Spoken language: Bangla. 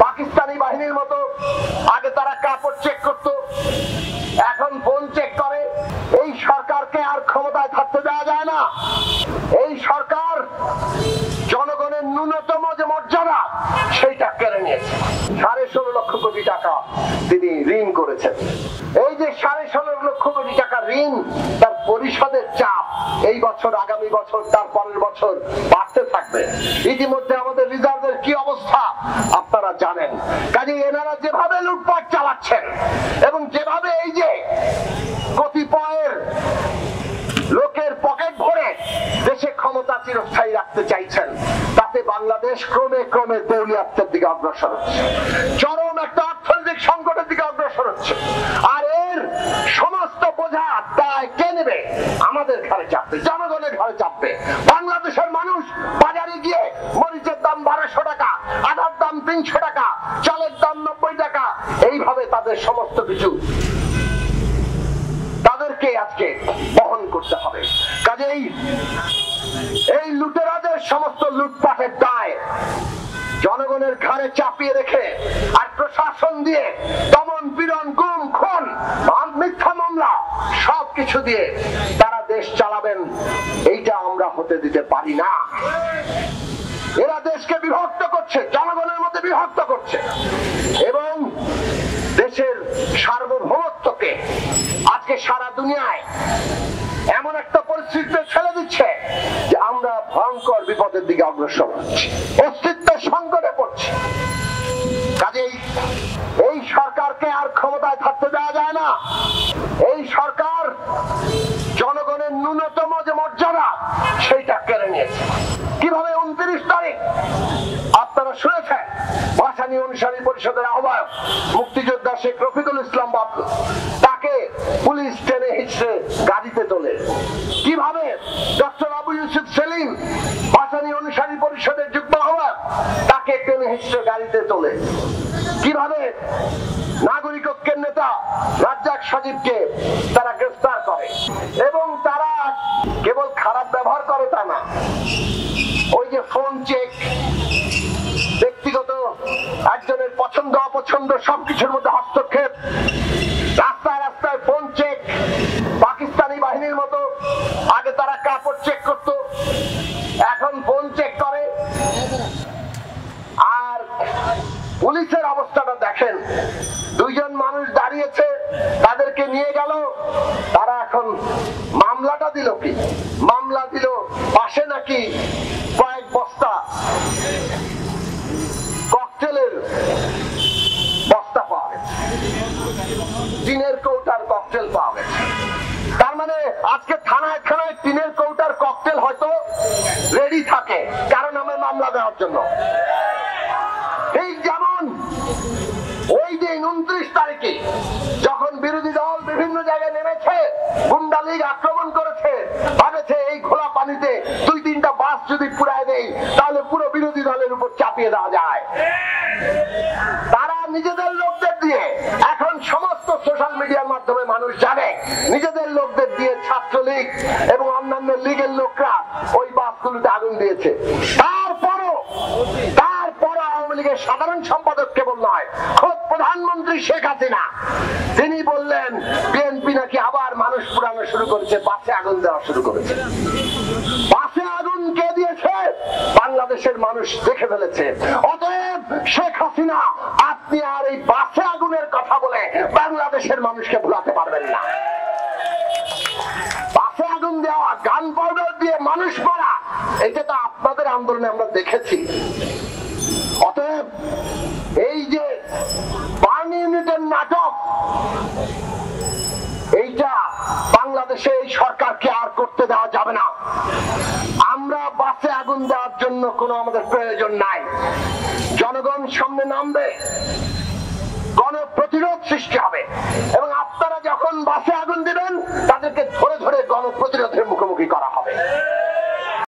পাকিস্তানি বাহিনীর মতো আগে তারা কাপড় চেক করত, এখন ফোন চেক করে। এই সরকারকে আর ক্ষমতায় থাকতে দেওয়া যায় না। এই সরকার জনগণের ন্যূনতম যে মর্যাদা সেইটা কেড়ে নিয়েছে। 16.5 লক্ষ কোটি টাকা তিনি ঋণ করেছেন। এই যে 16.5 লক্ষ কোটি টাকা ঋণ, তার পরিশোধের চাপ এই বছর, আগামী বছর, তার পরের বছর বাড়তে থাকবে। ইতিমধ্যে আমাদের রিজার্ভের কি অবস্থা আপনারা জানেন। কাজে এনারা যেভাবে লুটপাট চালাচ্ছেন এবং যেভাবে এই যে কতিপয়ের লোকের পকেট ভরে দেশে ক্ষমতা চিরস্থায়ী রাখতে চাইছেন, তাতে বাংলাদেশ ক্রমে ক্রমে দেউলিয়াত্বের দিকে অগ্রসর হচ্ছে, চরম একটা অর্থনৈতিক সংকটের দিকে অগ্রসর হচ্ছে। আর এর সমস্ত বোঝা দায় কে নেবে? আমাদের ঘরে চাপবে, জনগণের ঘরে চাপবে। বাংলাদেশের মানুষ বাজারে গিয়ে মরিচের দাম 1200 টাকা, আদার দাম 300 টাকা, চালের দাম 90 টাকা, এইভাবে তাদের সমস্ত কিছু তাদেরকে আজকে বহন করতে হবে। কাজেই এই লুটেরাদের সমস্ত লুটপাটের দায় জনগণের ঘাড়ে চাপিয়ে রেখে আর প্রশাসন দিয়ে দমন পীড়ন, গুম, খুন, মিথ্যা মামলা সবকিছু দিয়ে তারা দেশ চালাবেন, এইটা আমরা হতে দিতে পারি না। এরা দেশকে বিভক্ত করছে, জনগণের মধ্যে বিভক্ত করছে এবং দেশের সার্বভৌমত্বকে আজকে সারা দুনিয়ায় এমন একটা পরিস্থিতিতে ঠেলে দিচ্ছে যে আমরা ভয়ঙ্কর বিপদের দিকে অগ্রসর হচ্ছি, অস্তিত্বের সংকটে পড়ছি। কাজেই এই সরকারকে আর ক্ষমতায় থাকতে দেওয়া যায় না। এই সরকার জনগণের ন্যূনতম যে মর্যাদা সেইটা কেড়ে নিয়েছে। কিভাবে 29 তারিখ আপনারা শুনেছেন, ভাসানী অনুসারী পরিষদের আহ্বায়ক মুক্তিযোদ্ধা শেখ রফিকুল ইসলাম বাবলু, তাকে পুলিশ টেনে হিচড়ে গাড়িতে তোলে। কিভাবে ডক্টর আবু ইউসুফ সেলিম, ভাসানী অনুসারী পরিষদের যুগ্ম আহ্বায়ক, তাকে টেনে হিচড়ে গাড়িতে তোলে। কিভাবে নাগরিক ঐক্যের নেতা রাজ্জাক সাজিদকে তারা গ্রেফতার করে এবং তারা কেবল খারাপ ব্যবহার করে তা না, ওই যে ফোন চেক, ব্যক্তিগত একজনের পছন্দ অপছন্দ সবকিছুর মধ্যে হস্তক্ষেপ, রাস্তায় রাস্তায় ফোন চেক, পাকিস্তানি বাহিনীর মতো আগে তারা কাপড় চেক করত, এখন ফোন চেক করে। আর পুলিশের অবস্থাটা দেখেন, 2 জন মানুষ দাঁড়িয়েছে, তাদেরকে নিয়ে গেল, তারা এখন মামলাটা দিল কি? মামলা দিল পাশে নাকি কয়েক বস্তা ককটেলের বস্তা পাওয়া গেছে, টিনের কৌটার ককটেল পাওয়া গেছে। তার মানে আজকে থানায় থানায় টিনের কৌটার ককটেল হয়তো রেডি থাকে কারো নামে মামলা দেওয়ার জন্য। এই যেমন ওই দিন 29 তারিখে যখন বিরোধী দল বিভিন্ন জায়গায় নেমেছে, গুন্ডা লীগ আক্রমণ করেছে, ভাবেছে এই খোলা পানিতে 2-3টা বাস যদি পুরায় দেয় তাহলে পুরো বিরোধী দলের উপর চাপিয়ে দেওয়া যায়। তারা নিজেদের লোকদের দিয়ে, এখন সমস্ত সোশ্যাল মিডিয়ার মাধ্যমে মানুষ জানে, নিজেদের লোকদের দিয়ে ছাত্রলীগ এবং অন্যান্য লীগের লোকরা ওই বাসগুলোতে আগুন দিয়েছে। তারপরও আওয়ামী লীগের সাধারণ সম্পাদক কেবল নয়, খোদ প্রধানমন্ত্রী শেখ হাসিনা তিনি বললেন বিএনপি নাকি আবার মানুষ পুরানো শুরু করেছে, বাসে আগুন দেওয়া শুরু করেছে। বাসে আগুন কে দিয়েছে? বাংলাদেশের মানুষ দেখে ফেলেছে। অতএব শেখ হাসিনা, আপনি আর এই বাসে আগুনের কথা বলে বাংলাদেশের মানুষকে ভুলাতে পারবেন না। বাসে আগুন দেওয়া, গান পাউডার দিয়ে মানুষ মারা, এটা তো আপনাদের আন্দোলনে আমরা দেখেছি। অতএব এই যে বার্ন ইউনিটের নাটক, এইটা বাংলাদেশে এই সরকারকে আর করতে দেওয়া যাবে না। আমরা বাসে আগুন দেওয়ার জন্য কোনো আমাদের প্রয়োজন নাই। জনগণ সামনে নামবে, গণপ্রতিরোধ সৃষ্টি হবে এবং আপনারা যখন বাসে আগুন দিবেন তাদেরকে ধরে ধরে গণপ্রতিরোধের মুখোমুখি করা হবে।